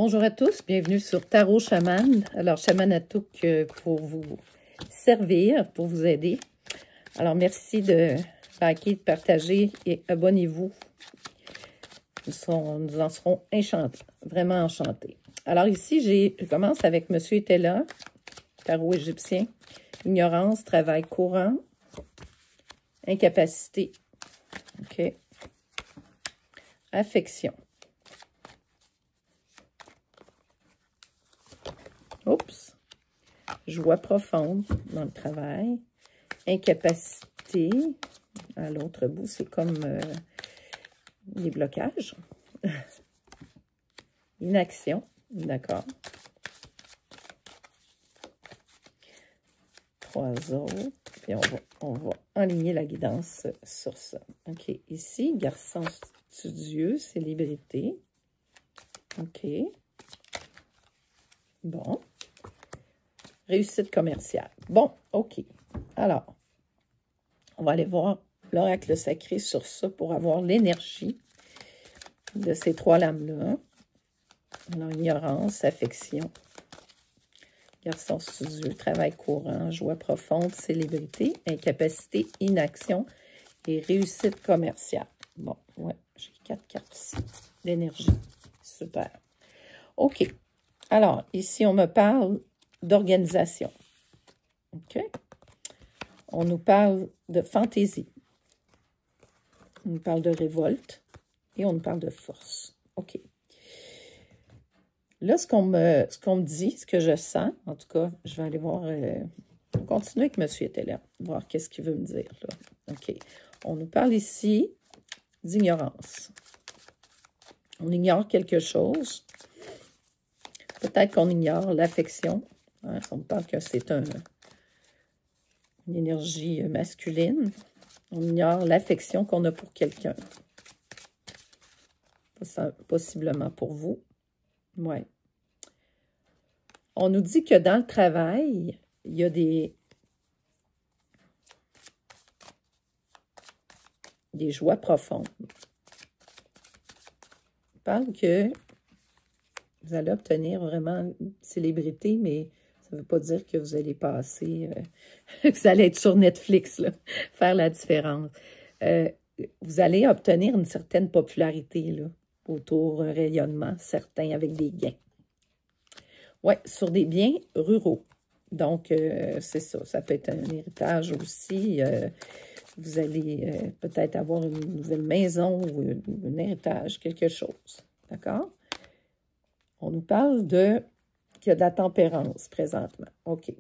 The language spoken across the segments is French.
Bonjour à tous, bienvenue sur Tarot Chaman. Alors, Chaman Atouk pour vous servir, pour vous aider. Alors, merci de liker, de partager et abonnez-vous. Nous en serons enchantés, vraiment enchantés. Alors ici, je commence avec Monsieur était là, tarot égyptien, ignorance, travail courant, incapacité, ok, affection. Oups, joie profonde dans le travail, incapacité, à l'autre bout, c'est comme des blocages, inaction, d'accord. 3 autres, puis on va aligner la guidance sur ça. OK, ici, garçon studieux, célébrité. OK. Bon. Réussite commerciale. Bon, OK. Alors, on va aller voir l'oracle sacré sur ça pour avoir l'énergie de ces 3 lames-là. Alors, ignorance, affection, garçon studieux, travail courant, joie profonde, célébrité, incapacité, inaction et réussite commerciale. Bon, ouais, j'ai 4 cartes ici. L'énergie. Super. OK. Alors, ici, on me parle d'organisation. OK? On nous parle de fantaisie. On nous parle de révolte et on nous parle de force. OK. Là, ce qu'on me dit, ce que je sens, en tout cas, je vais aller voir, continuer avec Monsieur était là, voir qu'est-ce qu'il veut me dire, là. OK. On nous parle ici d'ignorance. On ignore quelque chose. Peut-être qu'on ignore l'affection. Hein, on me parle que c'est une énergie masculine. On ignore l'affection qu'on a pour quelqu'un. Possiblement pour vous. Oui. On nous dit que dans le travail, il y a des joies profondes. On parle que vous allez obtenir vraiment une célébrité, mais ça ne veut pas dire que vous allez passer, que vous allez être sur Netflix, là, faire la différence. Vous allez obtenir une certaine popularité, là, autour d'un rayonnement certain avec des gains. Oui, sur des biens ruraux. Donc, c'est ça. Ça peut être un héritage aussi. Vous allez peut-être avoir une nouvelle maison ou un héritage, quelque chose. D'accord? On nous parle qu'il y a de la tempérance présentement. OK.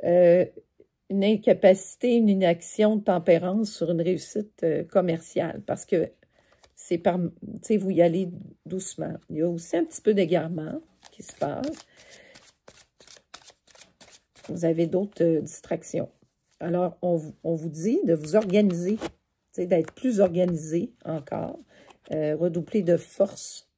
Une incapacité, une inaction de tempérance sur une réussite commerciale. Parce que c'est par, tu sais, vous y allez doucement. Il y a aussi un petit peu d'égarement qui se passe. Vous avez d'autres distractions. Alors, on vous dit de vous organiser, d'être plus organisé encore, redoubler de force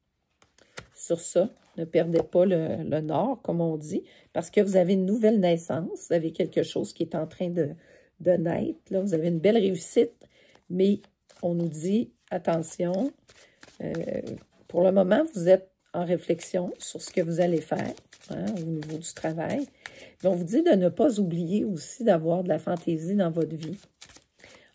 sur ça. Ne perdez pas le nord, comme on dit, parce que vous avez une nouvelle naissance, vous avez quelque chose qui est en train de naître. Là, vous avez une belle réussite, mais on nous dit, attention, pour le moment, vous êtes en réflexion sur ce que vous allez faire, hein, au niveau du travail. Mais on vous dit de ne pas oublier aussi d'avoir de la fantaisie dans votre vie.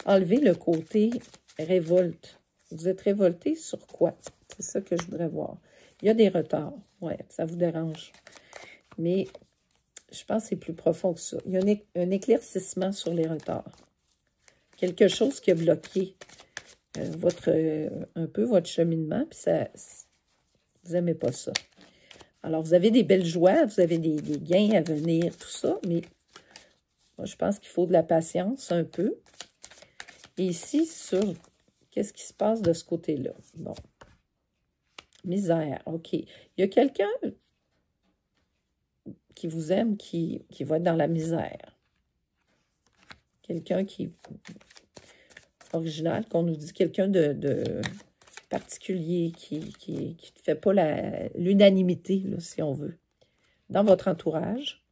Enlevez le côté révolte. Vous êtes révolté sur quoi? C'est ça que je voudrais voir. Il y a des retards. Oui, ça vous dérange. Mais je pense que c'est plus profond que ça. Il y a un éclaircissement sur les retards. Quelque chose qui a bloqué un peu votre cheminement, puis ça, vous n'aimez pas ça. Alors, vous avez des belles joies, vous avez des gains à venir, tout ça, mais moi, je pense qu'il faut de la patience un peu. Et ici, sur qu'est-ce qui se passe de ce côté-là? Bon. Misère, OK. Il y a quelqu'un qui vous aime, qui va être dans la misère. Quelqu'un qui est original, qu'on nous dit quelqu'un de particulier, qui ne fait pas l'unanimité, si on veut, dans votre entourage,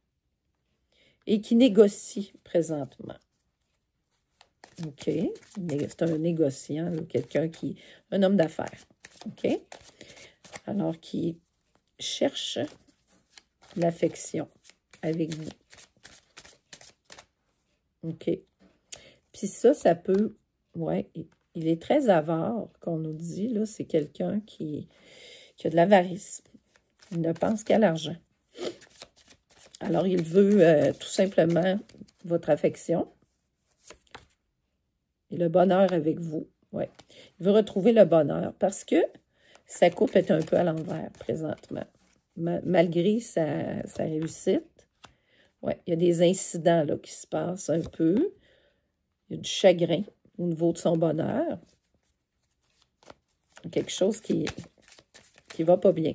et qui négocie présentement. OK. C'est un négociant, quelqu'un un homme d'affaires. OK. Alors, qui cherche l'affection avec vous. OK. Puis ça peut... Ouais, il est très avare, qu'on nous dit, là. C'est quelqu'un qui a de l'avarice. Il ne pense qu'à l'argent. Alors, il veut tout simplement votre affection et le bonheur avec vous. Ouais. Il veut retrouver le bonheur parce que sa coupe est un peu à l'envers présentement. Malgré sa réussite, ouais, il y a des incidents là, qui se passent un peu. Il y a du chagrin au niveau de son bonheur. Quelque chose qui va pas bien.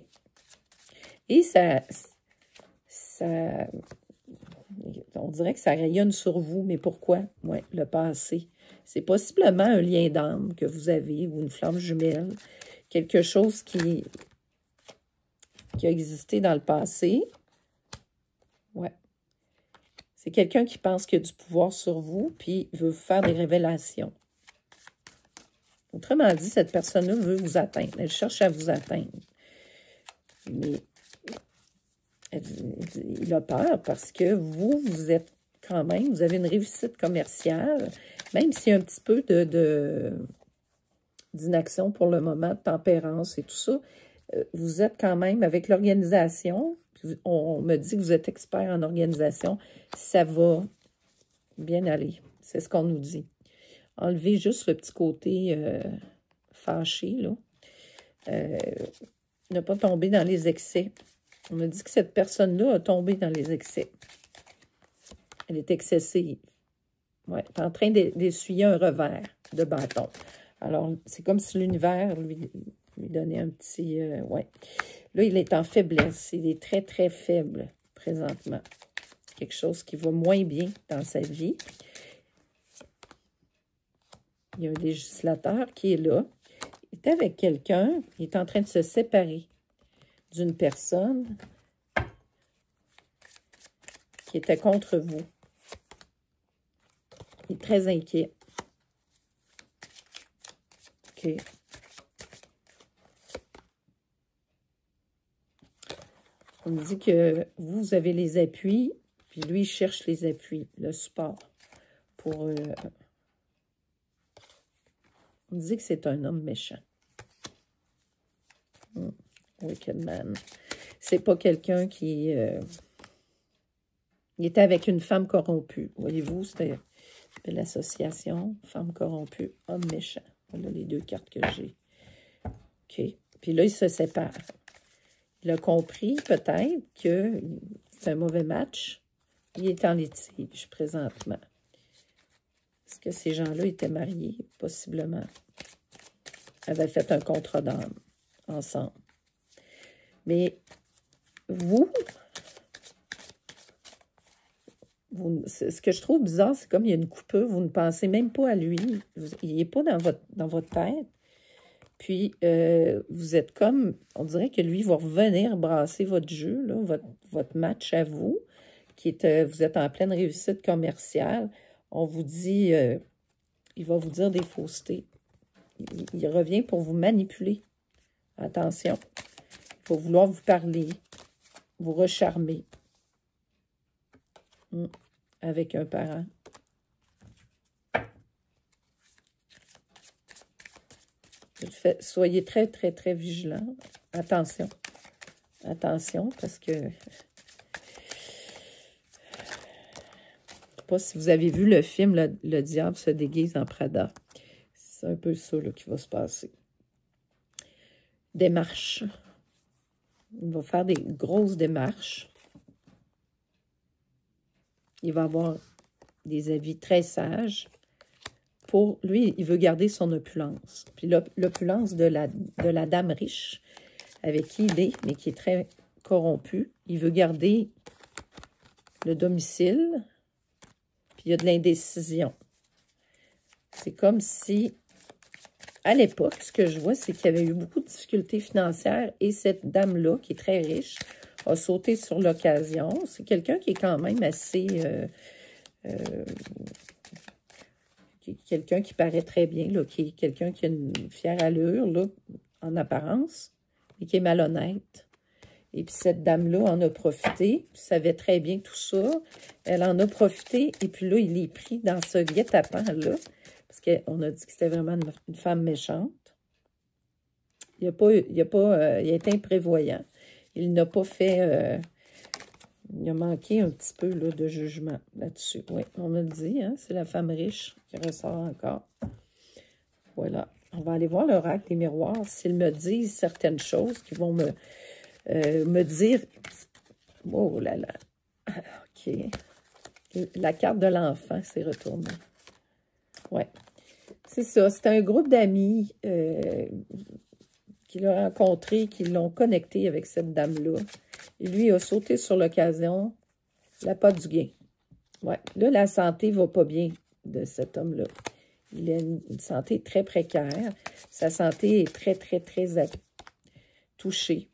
Et on dirait que ça rayonne sur vous, mais pourquoi? Oui, le passé. C'est possiblement un lien d'âme que vous avez ou une flamme jumelle. Quelque chose qui a existé dans le passé. Ouais. C'est quelqu'un qui pense qu'il a du pouvoir sur vous, puis veut vous faire des révélations. Autrement dit, cette personne-là veut vous atteindre. Elle cherche à vous atteindre. Mais il a peur parce que vous êtes quand même, vous avez une réussite commerciale, même s'il y a un petit peu d'inaction pour le moment, de tempérance et tout ça, vous êtes quand même avec l'organisation. On me dit que vous êtes expert en organisation. Ça va bien aller. C'est ce qu'on nous dit. Enlevez juste le petit côté fâché, là. Ne pas tomber dans les excès. On me dit que cette personne-là a tombé dans les excès. Elle est excessive. Ouais, elle est en train d'essuyer un revers de bâton. Alors, c'est comme si l'univers lui donnait un petit... ouais. Là, il est en faiblesse. Il est très, très faible présentement. Quelque chose qui va moins bien dans sa vie. Il y a un législateur qui est là. Il est avec quelqu'un. Il est en train de se séparer d'une personne qui était contre vous. Il est très inquiet. OK. On me dit que vous avez les appuis, puis lui, il cherche les appuis, le support. Pour... on me dit que c'est un homme méchant. Wicked man. C'est pas quelqu'un qui... il était avec une femme corrompue. Voyez-vous, c'était l'association femme corrompue, homme méchant. Voilà les deux cartes que j'ai. OK. Puis là, il se sépare. Il a compris, peut-être, que c'est un mauvais match. Il est en litige, présentement. Est-ce que ces gens-là étaient mariés? Possiblement. Avaient fait un contrat d'âme ensemble. Mais vous, ce que je trouve bizarre, c'est comme il y a une coupure, vous ne pensez même pas à lui. Il n'est pas dans votre tête. Puis, vous êtes comme, on dirait que lui va revenir brasser votre jeu, là, votre match à vous, qui est, vous êtes en pleine réussite commerciale. On vous dit, il va vous dire des faussetés. Il revient pour vous manipuler. Attention. Il va vouloir vous parler, vous recharmer. Avec un parent. Soyez très, très, très vigilants. Attention. Attention, parce que... Je ne sais pas si vous avez vu le film Le diable se déguise en Prada. C'est un peu ça là, qui va se passer. Démarche. Il va faire des grosses démarches. Il va avoir des avis très sages. Pour lui, il veut garder son opulence. Puis l'opulence de la dame riche, avec qui il est, mais qui est très corrompue. Il veut garder le domicile, puis il y a de l'indécision. C'est comme si, à l'époque, ce que je vois, c'est qu'il y avait eu beaucoup de difficultés financières et cette dame-là, qui est très riche, a sauté sur l'occasion. C'est quelqu'un qui est quand même assez... quelqu'un qui paraît très bien, là, qui est quelqu'un qui a une fière allure, là, en apparence, et qui est malhonnête. Et puis cette dame-là en a profité, savait très bien tout ça. Elle en a profité, et puis là, il est pris dans ce guet-apens-là, parce qu'on a dit que c'était vraiment une femme méchante. Il a été imprévoyant. Il n'a pas fait... il a manqué un petit peu là, de jugement là-dessus. Oui, on me le dit, hein, c'est la femme riche qui ressort encore. Voilà. On va aller voir l'oracle des miroirs. S'ils me disent certaines choses qui vont me dire... Oh là là. OK. La carte de l'enfant s'est retournée. Ouais. C'est ça. C'est un groupe d'amis qu'il a rencontré, qui l'ont connecté avec cette dame-là. Et lui a sauté sur l'occasion, la pas du gain. Ouais. Là, la santé ne va pas bien de cet homme-là. Il a une santé très précaire. Sa santé est très, très, très touchée.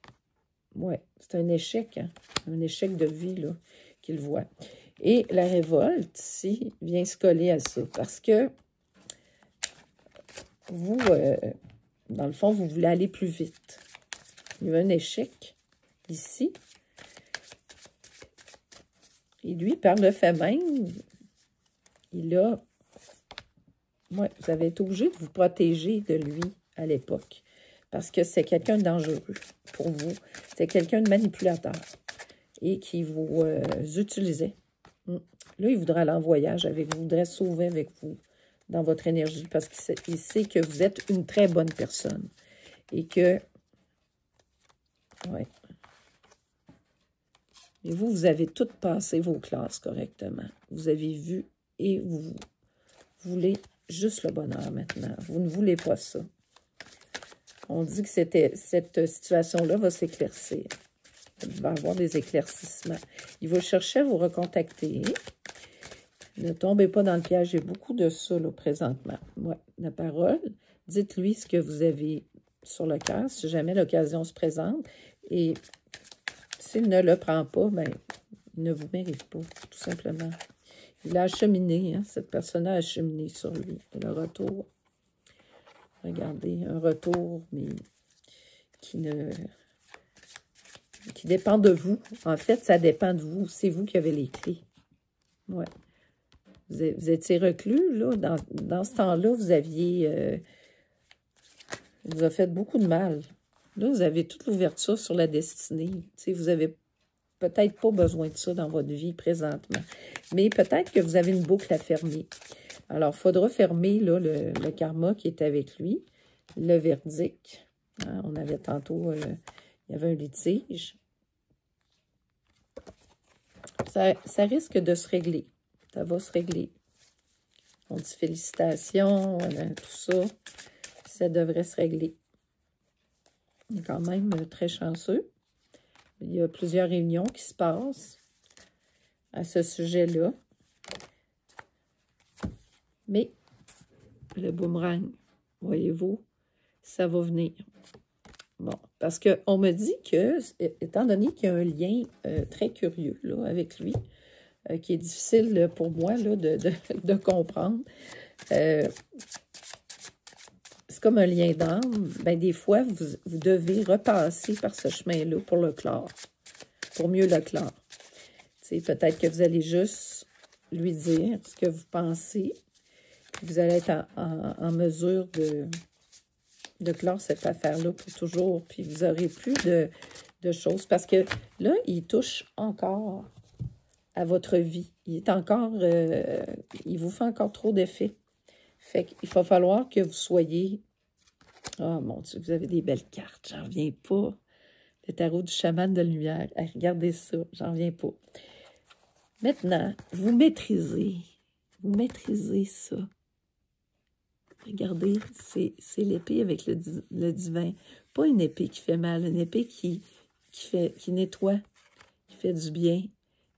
Oui, c'est un échec, hein? Un échec de vie là qu'il voit. Et la révolte, ici, vient se coller à ça. Parce que vous, dans le fond, vous voulez aller plus vite. Il y a un échec ici. Et lui, par le fait même, il a... Oui, vous avez été obligé de vous protéger de lui à l'époque. Parce que c'est quelqu'un de dangereux pour vous. C'est quelqu'un de manipulateur et qui vous utilisait. Là, il voudrait aller en voyage avec vous, il voudrait sauver avec vous dans votre énergie parce qu'il sait que vous êtes une très bonne personne et que... Oui. Et vous avez toutes passé vos classes correctement. Vous avez vu et vous voulez juste le bonheur maintenant. Vous ne voulez pas ça. On dit que cette situation-là va s'éclaircir. Il va y avoir des éclaircissements. Il va chercher à vous recontacter. Ne tombez pas dans le piège. J'ai beaucoup de ça là, présentement. Ouais, la parole. Dites-lui ce que vous avez sur le cœur, si jamais l'occasion se présente. Et s'il ne le prend pas, ben, il ne vous mérite pas, tout simplement. Il a acheminé, hein, cette personne-là a acheminé sur lui. Et le retour, regardez, un retour, mais qui dépend de vous. En fait, ça dépend de vous. C'est vous qui avez les clés. Ouais. Vous étiez reclus, là. Dans ce temps-là, vous aviez... vous a fait beaucoup de mal. Là, vous avez toute l'ouverture sur la destinée. T'sais, vous avez peut-être pas besoin de ça dans votre vie présentement. Mais peut-être que vous avez une boucle à fermer. Alors, il faudra fermer là, le karma qui est avec lui, le verdict. Hein, on avait tantôt, il y avait un litige. Ça risque de se régler. Ça va se régler. On dit félicitations, tout ça. Ça devrait se régler. Il est quand même très chanceux. Il y a plusieurs réunions qui se passent à ce sujet-là. Mais le boomerang, voyez-vous, ça va venir. Bon, parce qu'on me dit que, étant donné qu'il y a un lien très curieux là, avec lui, qui est difficile pour moi là, de comprendre, c'est comme un lien d'âme. Ben, des fois, vous devez repasser par ce chemin-là pour le clore, pour mieux le clore. Peut-être que vous allez juste lui dire ce que vous pensez. Vous allez être en mesure de clore cette affaire-là pour toujours. Puis vous n'aurez plus de choses. Parce que là, il touche encore à votre vie. Il est encore... il vous fait encore trop d'effets. Fait qu'il va falloir que vous soyez... Oh mon Dieu, vous avez des belles cartes. J'en reviens pas. Le tarot du chaman de lumière. Regardez ça. J'en reviens pas. Maintenant, vous maîtrisez ça. Regardez, c'est l'épée avec le divin. Pas une épée qui fait mal, une épée qui nettoie, qui fait du bien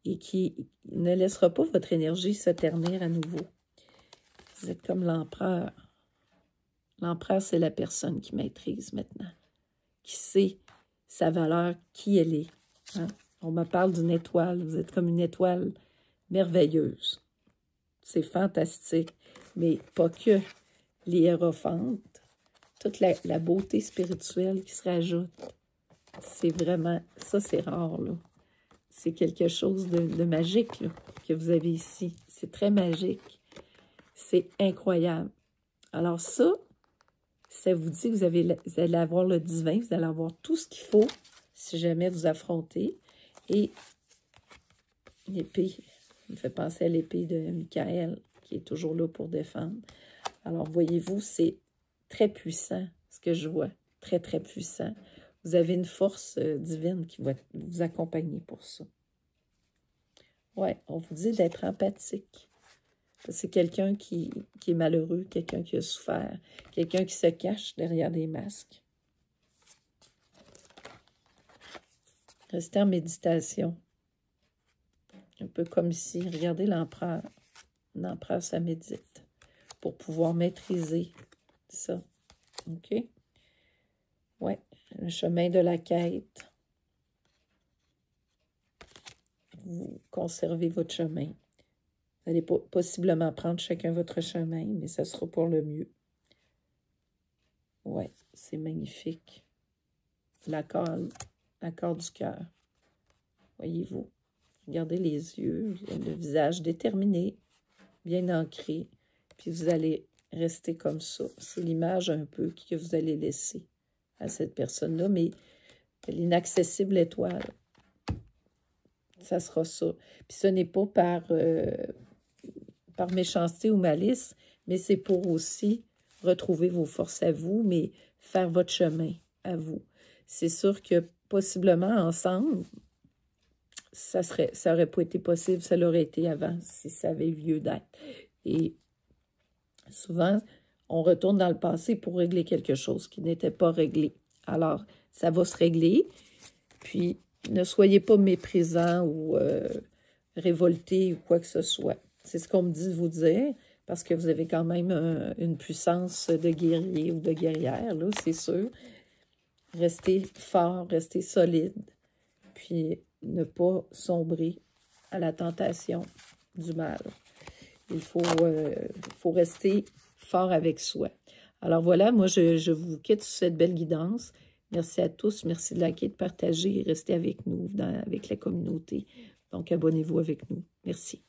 et qui ne laissera pas votre énergie se ternir à nouveau. Vous êtes comme l'empereur. L'empereur, c'est la personne qui maîtrise maintenant, qui sait sa valeur, qui elle est. Hein? On me parle d'une étoile. Vous êtes comme une étoile merveilleuse. C'est fantastique. Mais pas que les hiérophantes, toute la beauté spirituelle qui se rajoute. C'est vraiment, ça c'est rare, là. C'est quelque chose de magique, là, que vous avez ici. C'est très magique. C'est incroyable. Alors ça vous dit que vous allez avoir le divin, vous allez avoir tout ce qu'il faut si jamais vous affrontez. Et l'épée, me fait penser à l'épée de Michael, qui est toujours là pour défendre. Alors, voyez-vous, c'est très puissant, ce que je vois. Très, très puissant. Vous avez une force divine qui va vous accompagner pour ça. Ouais, on vous dit d'être empathique. C'est quelqu'un qui est malheureux, quelqu'un qui a souffert, quelqu'un qui se cache derrière des masques. Restez en méditation. Un peu comme ici, regardez l'empereur. L'empereur, ça médite pour pouvoir maîtriser ça. OK? Ouais, le chemin de la quête. Vous conservez votre chemin. Vous allez possiblement prendre chacun votre chemin, mais ça sera pour le mieux. Ouais, c'est magnifique. L'accord du cœur. Voyez-vous. Regardez les yeux, le visage déterminé, bien ancré. Puis vous allez rester comme ça. C'est l'image un peu que vous allez laisser à cette personne-là, mais l'inaccessible étoile, ça sera ça. Puis ce n'est pas par méchanceté ou malice, mais c'est pour aussi retrouver vos forces à vous, mais faire votre chemin à vous. C'est sûr que possiblement ensemble, ça aurait pas été possible, ça l'aurait été avant, si ça avait eu lieu d'être. Et souvent, on retourne dans le passé pour régler quelque chose qui n'était pas réglé. Alors, ça va se régler, puis ne soyez pas méprisants ou révoltés ou quoi que ce soit. C'est ce qu'on me dit de vous dire, parce que vous avez quand même une puissance de guerrier ou de guerrière, là, c'est sûr. Restez fort, restez solide, puis ne pas sombrer à la tentation du mal. Il faut rester fort avec soi. Alors voilà, moi, je vous quitte sur cette belle guidance. Merci à tous. Merci de liker, de partager et rester avec nous, avec la communauté. Donc, abonnez-vous avec nous. Merci.